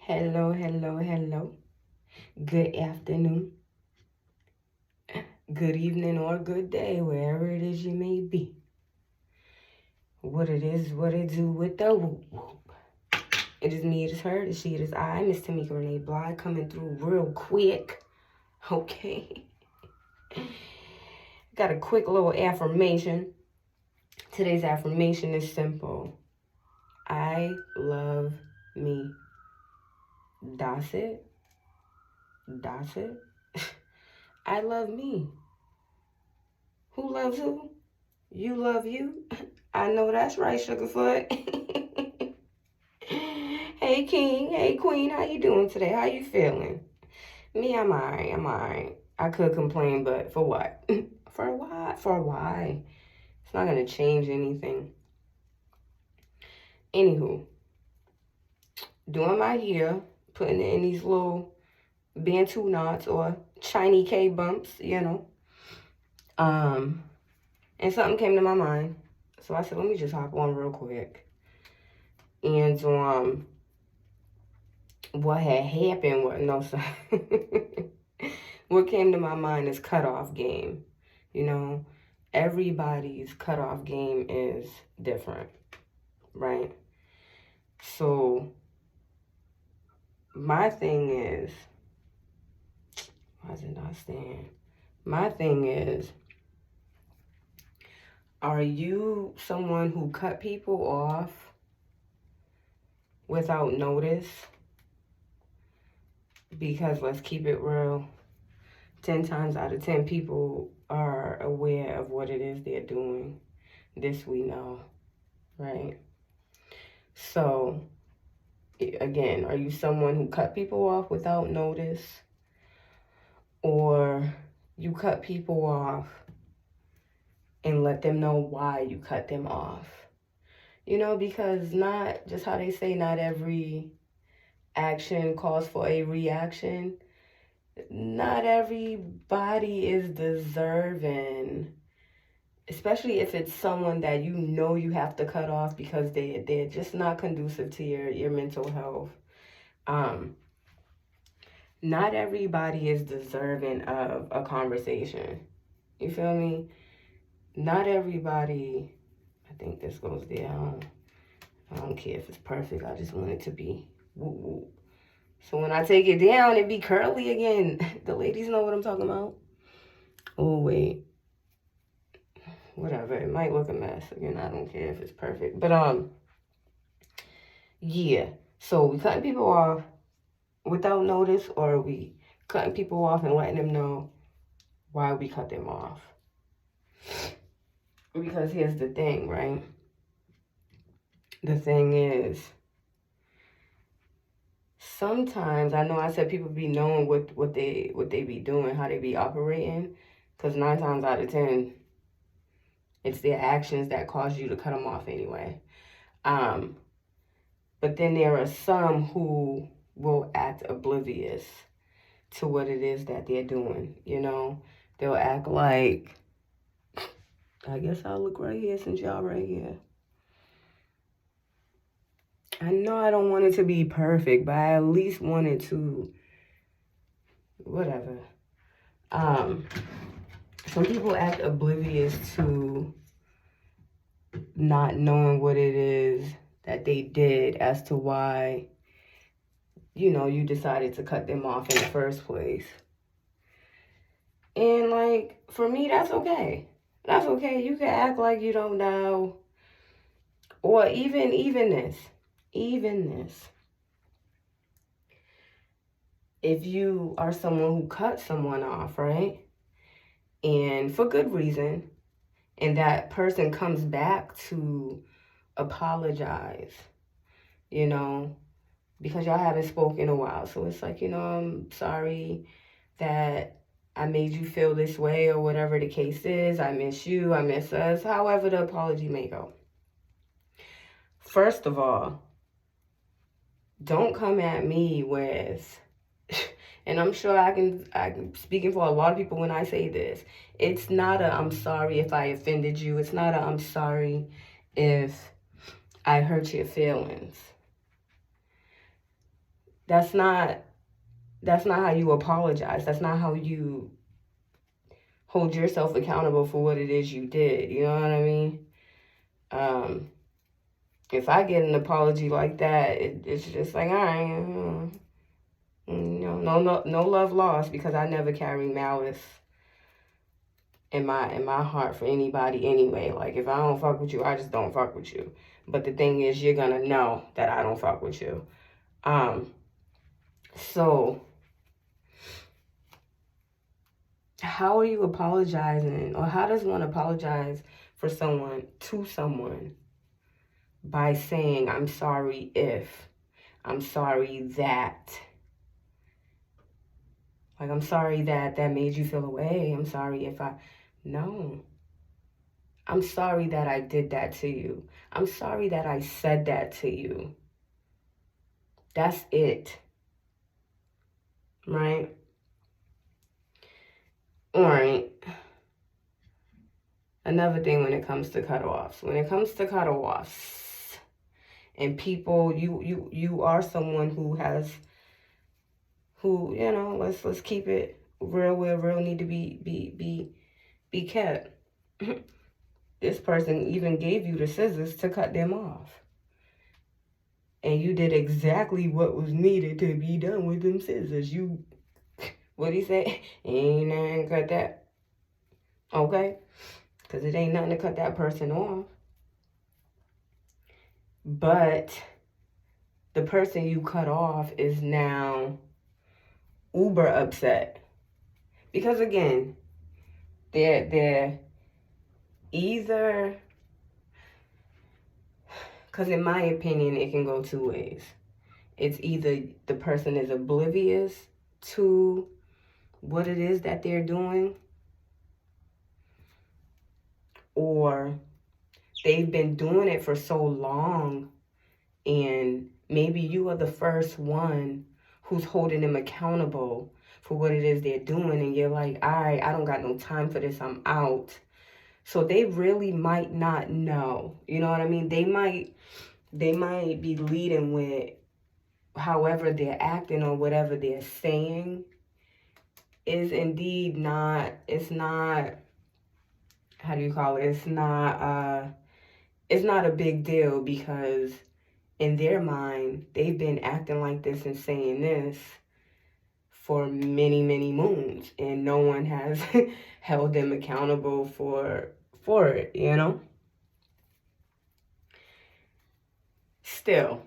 Hello, hello, hello. Good afternoon, good evening, or good day, wherever it is you may be. What it is, what it do with the whoop whoop. It is me, it is her, it is she, it is I, Miss Tamika Renee Bly, coming through real quick. Okay. Got a quick little affirmation. Today's affirmation is simple. I love me. That's it. That's it. I love me. Who loves who? You love you. I know that's right, Sugarfoot. Hey, King. Hey, Queen. How you doing today? How you feeling? Me, I'm alright. I'm alright. I could complain, but for what? For what? For why? It's not gonna change anything. Anywho, doing my hair, putting it in these little Bantu knots or Chinese K bumps, And something came to my mind. So I said, let me just hop on real quick. And what had happened was what came to my mind is cutoff game. Everybody's cutoff game is different, right? So my thing is, why did I stand? My thing is, are you someone who cut people off without notice? Because let's keep it real, 10 times out of 10 people are aware of what it is they're doing. This we know, right? So, again, are you someone who cut people off without notice? Or you cut people off and let them know why you cut them off? Because not just how they say not every action calls for a reaction. Not everybody is deserving, especially if it's someone that you have to cut off because they're just not conducive to your mental health. Not everybody is deserving of a conversation. You feel me? Not everybody. I think this goes down. I don't care if it's perfect. I just want it to be whoop whoop. So when I take it down, it be curly again. The ladies know what I'm talking about. Oh, wait. Whatever. It might look a mess. Again, I don't care if it's perfect. But, yeah. So we cutting people off without notice, or are we cutting people off and letting them know why we cut them off? Because here's the thing, right? The thing is, sometimes, I know I said people be knowing what they be doing, how they be operating, because 9 times out of 10, it's their actions that cause you to cut them off anyway. But then there are some who will act oblivious to what it is that they're doing, They'll act like, I guess I'll look right here since y'all right here. I know I don't want it to be perfect, but I at least want it to, whatever. Some people act oblivious to not knowing what it is that they did as to why, you decided to cut them off in the first place. And, for me, that's okay. That's okay. You can act like you don't know. Or even this. If you are someone who cut someone off, right? And for good reason, and that person comes back to apologize, because y'all haven't spoken in a while. So it's like, I'm sorry that I made you feel this way, or whatever the case is. I miss you, I miss us, however the apology may go. First of all, don't come at me with, and I'm sure I'm speaking for a lot of people when I say this. It's not a I'm sorry if I offended you. It's not a I'm sorry if I hurt your feelings. That's not how you apologize. That's not how you hold yourself accountable for what it is you did. You know what I mean? If I get an apology like that, it's just like, all right, no love lost, because I never carry malice in my heart for anybody anyway. Like, if I don't fuck with you, I just don't fuck with you. But the thing is, you're gonna know that I don't fuck with you. So how are you apologizing, or how does one apologize for someone to someone by saying, I'm sorry if, I'm sorry that, like, I'm sorry that made you feel away. I'm sorry if no. I'm sorry that I did that to you. I'm sorry that I said that to you. That's it. Right? All right. Another thing when it comes to cutoffs. When it comes to cutoffs, and people, you are someone who let's keep it real where real need to be kept. This person even gave you the scissors to cut them off. And you did exactly what was needed to be done with them scissors. What'd he say? Ain't nothing to cut that. Okay? Because it ain't nothing to cut that person off. But the person you cut off is now uber upset. Because again, they're either, because in my opinion, it can go two ways. It's either the person is oblivious to what it is that they're doing, or they've been doing it for so long, and maybe you are the first one who's holding them accountable for what it is they're doing, and you're like, all right, I don't got no time for this, I'm out. So they really might not know. You know what I mean? They might be leading with however they're acting or whatever they're saying is indeed not, it's not, how do you call it? It's not a big deal, because in their mind, they've been acting like this and saying this for many, many moons, and no one has held them accountable for it, you know? Still,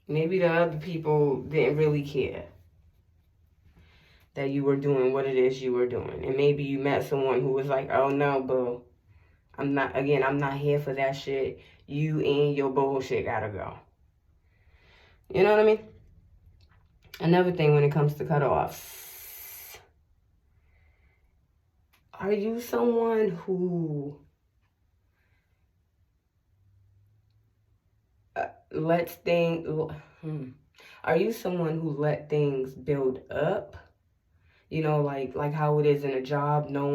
maybe the other people didn't really care that you were doing what it is you were doing. And maybe you met someone who was like, oh no, boo, I'm not here for that shit. You and your bullshit gotta go. You know what I mean? Another thing when it comes to cutoffs. Are you someone who lets things... Are you someone who let things build up? You know, like how it is in a job. No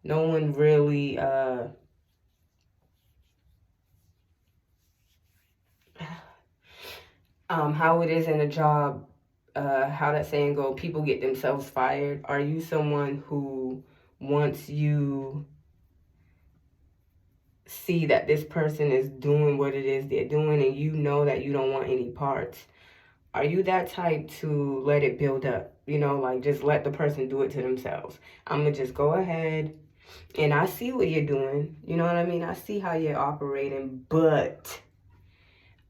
one really how it is in a job, how that saying go, people get themselves fired. Are you someone who, once you see that this person is doing what it is they're doing and you know that you don't want any parts, are you that type to let it build up? You know, like, just let the person do it to themselves. I'm going to just go ahead, and I see what you're doing. You know what I mean? I see how you're operating, but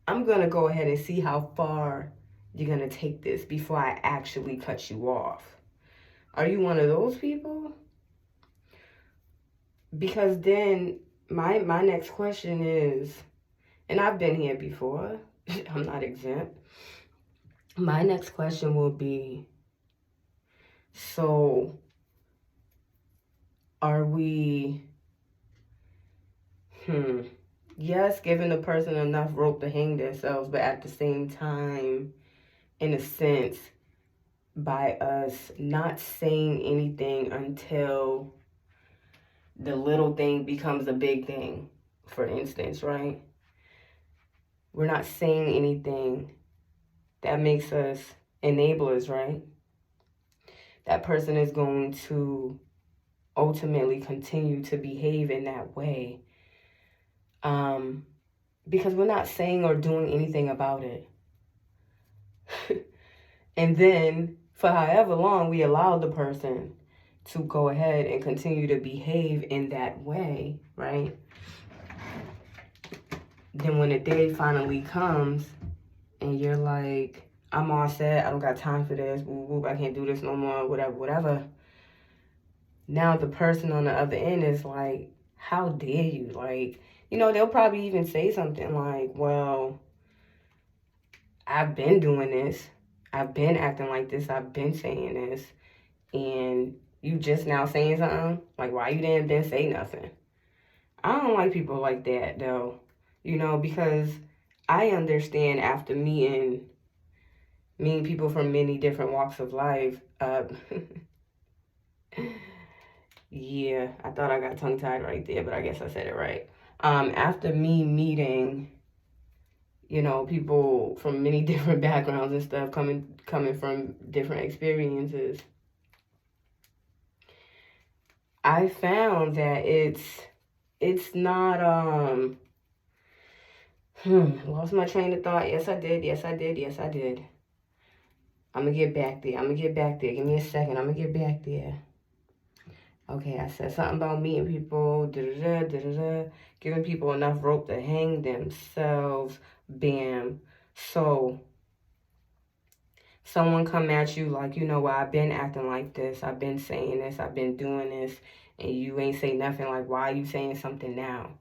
I'm going to go ahead and see how far you're going to take this before I actually cut you off. Are you one of those people? Because then my next question is, and I've been here before, I'm not exempt. My next question will be, so are we, yes, giving the person enough rope to hang themselves, but at the same time, in a sense, by us not saying anything until the little thing becomes a big thing, for instance, right? we're not saying anything that makes us enablers, right? That person is going to ultimately continue to behave in that way, because we're not saying or doing anything about it. And then for however long we allow the person to go ahead and continue to behave in that way, right? Then when the day finally comes and you're like, I'm all set, I don't got time for this, whoop, whoop, I can't do this no more, whatever, whatever. Now the person on the other end is like, how dare you? Like, you know, they'll probably even say something like, well, I've been doing this. I've been acting like this. I've been saying this. And you just now saying something? Like, why you didn't then say nothing? I don't like people like that, though. You know, because I understand after meeting people from many different walks of life. Yeah, I thought I got tongue-tied right there, but I guess I said it right. After me meeting, you know, people from many different backgrounds and stuff, coming from different experiences, I found that it's not lost my train of thought. Yes, I did. Yes, I did. Yes, I did. I'm gonna get back there. Give me a second. I'm gonna get back there. Okay, I said something about meeting people, giving people enough rope to hang themselves. Bam. So, someone come at you like, you know what, I've been acting like this, I've been saying this, I've been doing this, and you ain't say nothing. Like, why are you saying something now?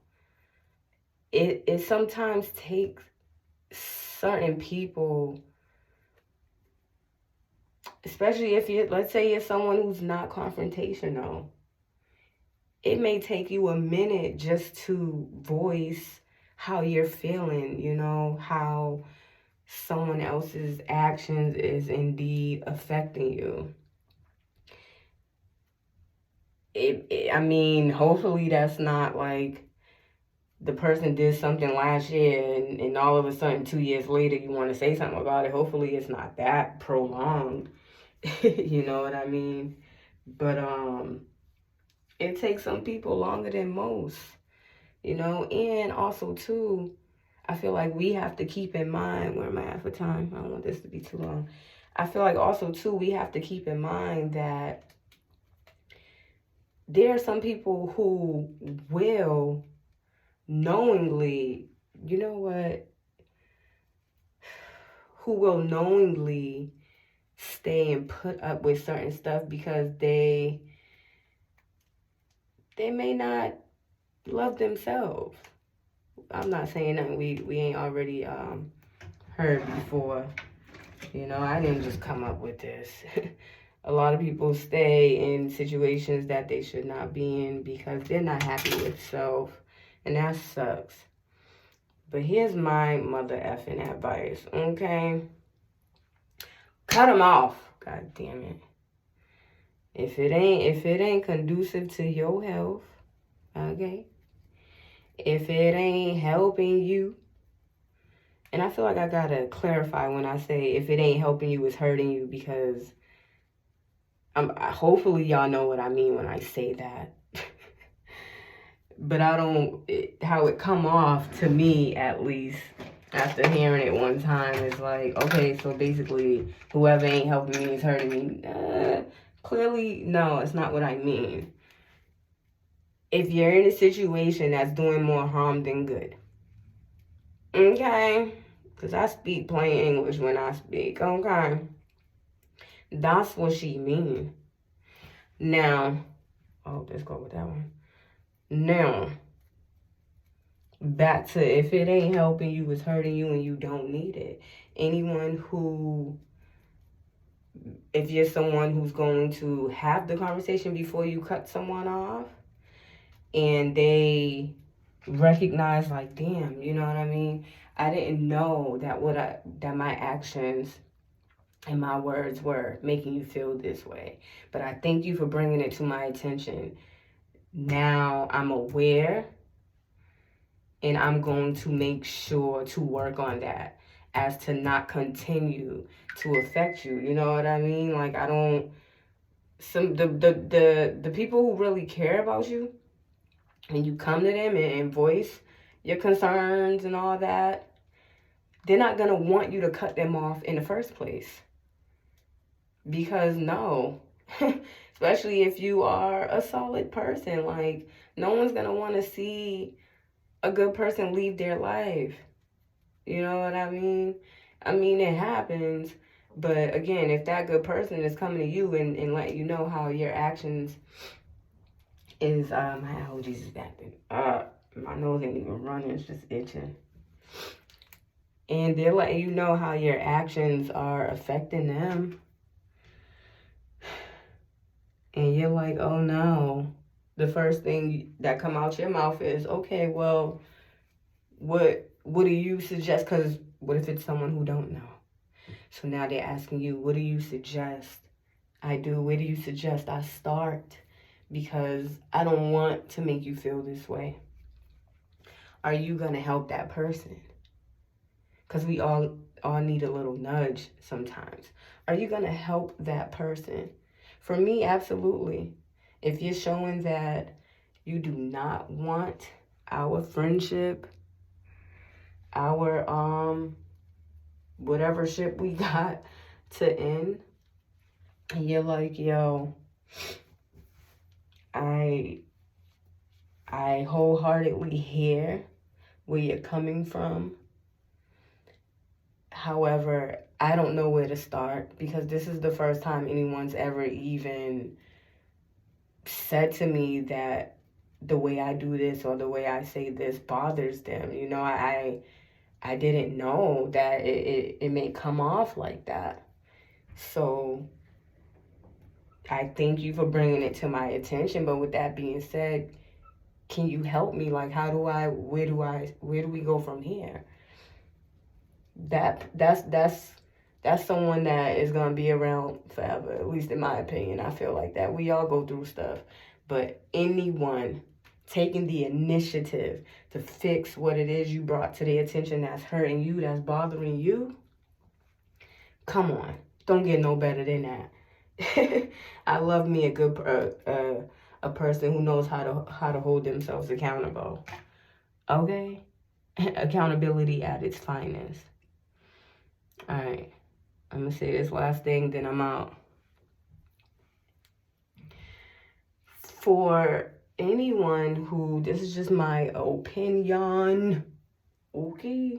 It sometimes takes certain people, especially if you, let's say you're someone who's not confrontational, it may take you a minute just to voice how you're feeling, you know, how someone else's actions is indeed affecting you. I mean, hopefully that's not like the person did something last year and all of a sudden 2 years later you want to say something about it. Hopefully it's not that prolonged. You know what I mean? But it takes some people longer than most, you know. And also too, I feel like we have to keep in mind, where am I at for time? I don't want this to be too long. I feel like also too, we have to keep in mind that there are some people who will knowingly, you know what, who will knowingly stay and put up with certain stuff because they may not love themselves. I'm not saying nothing we ain't already heard before. You know, I didn't just come up with this. A lot of people stay in situations that they should not be in because they're not happy with self, and that sucks. But here's my mother effing advice, okay? Cut them off. God damn it. If it ain't conducive to your health, okay? If it ain't helping you, and I feel like I gotta clarify when I say if it ain't helping you, it's hurting you, because hopefully y'all know what I mean when I say that. But I don't, how it come off to me, at least, after hearing it one time, is like, okay, so basically, whoever ain't helping me is hurting me. Clearly, no, it's not what I mean. If you're in a situation that's doing more harm than good, okay? Because I speak plain English when I speak, okay? That's what she mean. Now, oh, let's go with that one. Now, back to if it ain't helping you, it's hurting you, and you don't need it. Anyone who, if you're someone who's going to have the conversation before you cut someone off, and they recognize like, damn, you know what I mean? I didn't know that my actions and my words were making you feel this way, but I thank you for bringing it to my attention. Now I'm aware And I'm going to make sure to work on that as to not continue to affect you. You know what I mean? Like, I don't, the people who really care about you, and you come to them and voice your concerns and all that, they're not going to want you to cut them off in the first place. Because no, especially if you are a solid person, like, no one's going to want to see a good person leave their life. You know what I mean? I mean, it happens. But again, if that good person is coming to you and letting you know how your actions is, my allergies is back then. My nose ain't even running, it's just itching. And they're letting you know how your actions are affecting them. And you're like, oh no. The first thing that come out your mouth is, okay, well, what do you suggest? Because what if it's someone who don't know? So now they're asking you, what do you suggest I do? Where do you suggest I start? Because I don't want to make you feel this way. Are you going to help that person? Because we all need a little nudge sometimes. Are you going to help that person? For me, absolutely. If you're showing that you do not want our friendship, our whatever ship we got to end, and you're like, yo, I wholeheartedly hear where you're coming from. However, I don't know where to start, because this is the first time anyone's ever even said to me that the way I do this or the way I say this bothers them. You know, I didn't know that it may come off like that. So I thank you for bringing it to my attention. But with that being said, can you help me? Like, where do we go from here? That's someone that is gonna be around forever, at least in my opinion. I feel like that. We all go through stuff. But anyone taking the initiative to fix what it is you brought to their attention that's hurting you, that's bothering you, come on. Don't get no better than that. I love me a good a person who knows how to hold themselves accountable. Okay? Accountability at its finest. All right. I'm going to say this last thing, then I'm out. For anyone who, this is just my opinion, okay?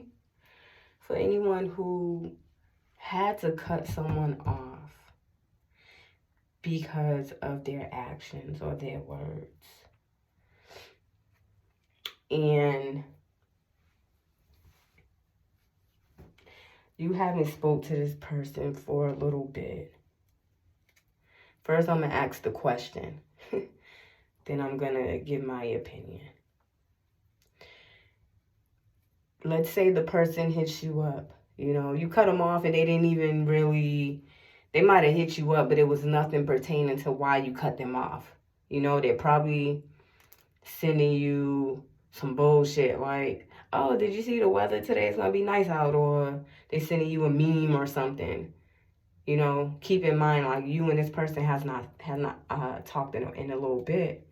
For anyone who had to cut someone off because of their actions or their words, and you haven't spoke to this person for a little bit, first I'm going to ask the question. Then I'm going to give my opinion. Let's say the person hits you up. You know, you cut them off and they didn't even really, they might have hit you up, but it was nothing pertaining to why you cut them off. You know, they're probably sending you some bullshit like, oh, did you see the weather today? It's going to be nice out. Or they sending you a meme or something. You know, keep in mind, like, you and this person have not talked in a little bit.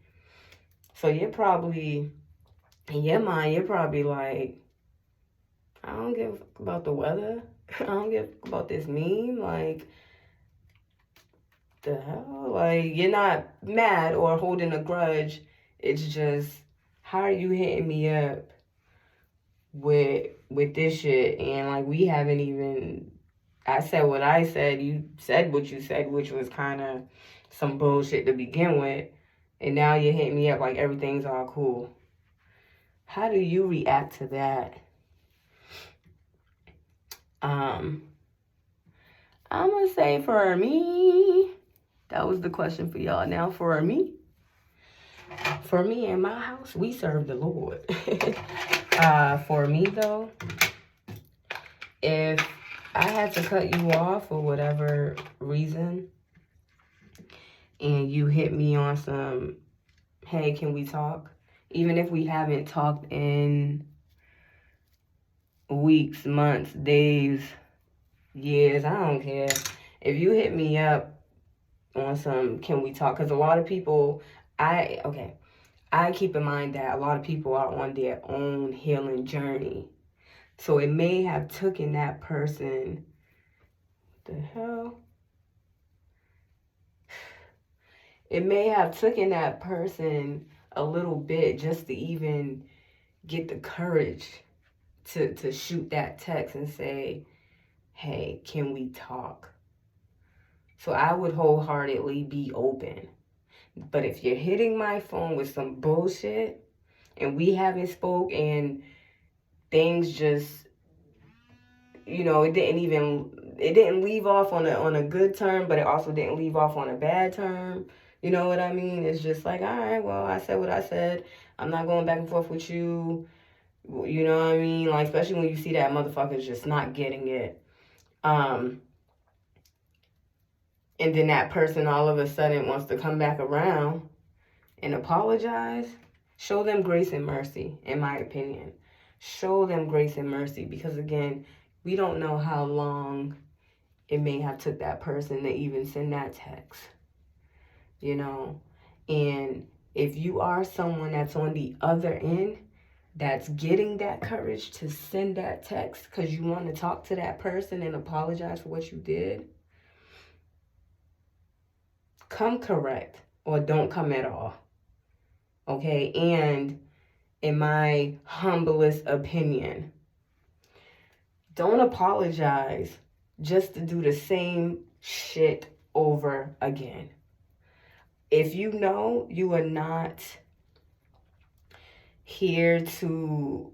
So you're probably, in your mind, you're probably like, I don't give a fuck about the weather. I don't give a fuck about this meme. Like, the hell? Like, you're not mad or holding a grudge. It's just, how are you hitting me up with this shit? And, like, we haven't even, I said what I said. You said what you said, which was kind of some bullshit to begin with. And now you're hitting me up like everything's all cool. How do you react to that? I'm going to say for me, that was the question for y'all. Now for me in my house, we serve the Lord. For me though, if I had to cut you off for whatever reason, and you hit me on some, hey, can we talk? Even if we haven't talked in weeks, months, days, years, I don't care. If you hit me up on some, can we talk? Because a lot of people, I keep in mind that a lot of people are on their own healing journey. So it may have taken that person, the hell? It may have taken that person a little bit just to even get the courage to shoot that text and say, hey, can we talk? So I would wholeheartedly be open. But if you're hitting my phone with some bullshit and we haven't spoke and things just, you know, it didn't leave off on a good term, but it also didn't leave off on a bad term. You know what I mean? It's just like, all right, well, I said what I said. I'm not going back and forth with you. You know what I mean? Like, especially when you see that motherfucker's just not getting it. And then that person all of a sudden wants to come back around and apologize. Show them grace and mercy, in my opinion. Show them grace and mercy because, again, we don't know how long it may have took that person to even send that text. You know? And if you are someone that's on the other end, that's getting that courage to send that text because you want to talk to that person and apologize for what you did, come correct or don't come at all. Okay? And in my humblest opinion, don't apologize just to do the same shit over again. If you know you are not here to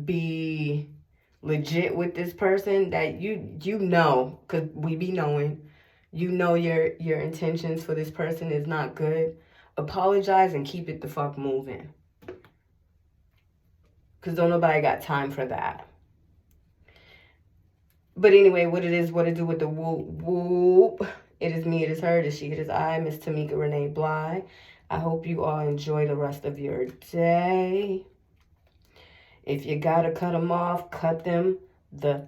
be legit with this person, that you know, because we be knowing, you know your intentions for this person is not good, apologize and keep it the fuck moving. Because don't nobody got time for that. But anyway, what it is, what it do with the whoop whoop. It is me, it is her, it is she, it is I, Miss Tamika Renee Bly. I hope you all enjoy the rest of your day. If you gotta cut them off, cut them the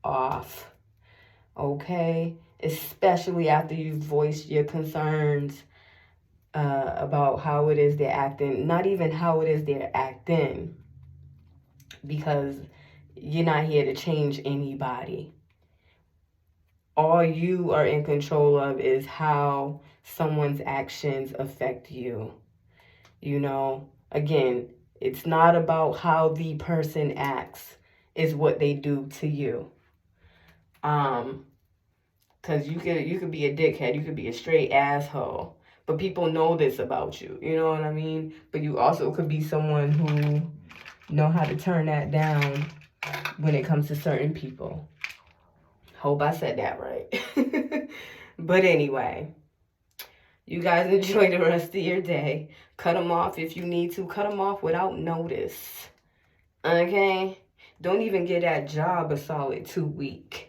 off. Okay? Especially after you've voiced your concerns about how it is they're acting. Not even how it is they're acting. Because you're not here to change anybody. All you are in control of is how someone's actions affect you. You know, again, it's not about how the person acts, it's what they do to you. Because you could be a dickhead, you could be a straight asshole, but people know this about you, you know what I mean? But you also could be someone who know how to turn that down when it comes to certain people. Hope I said that right. But anyway, you guys enjoy the rest of your day. Cut them off if you need to. Cut them off without notice. Okay? Don't even get that job a solid 2 weeks.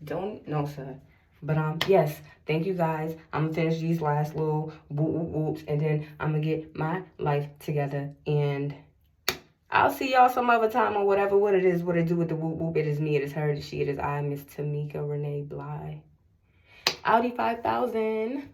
No, sir. But yes, thank you guys. I'm gonna finish these last little whoops, and then I'm gonna get my life together, and I'll see y'all some other time or whatever. What it is, what it do with the whoop whoop. It is me, it is her, it is she, it is I, Miss Tamika Renee Bly. Audi 5000.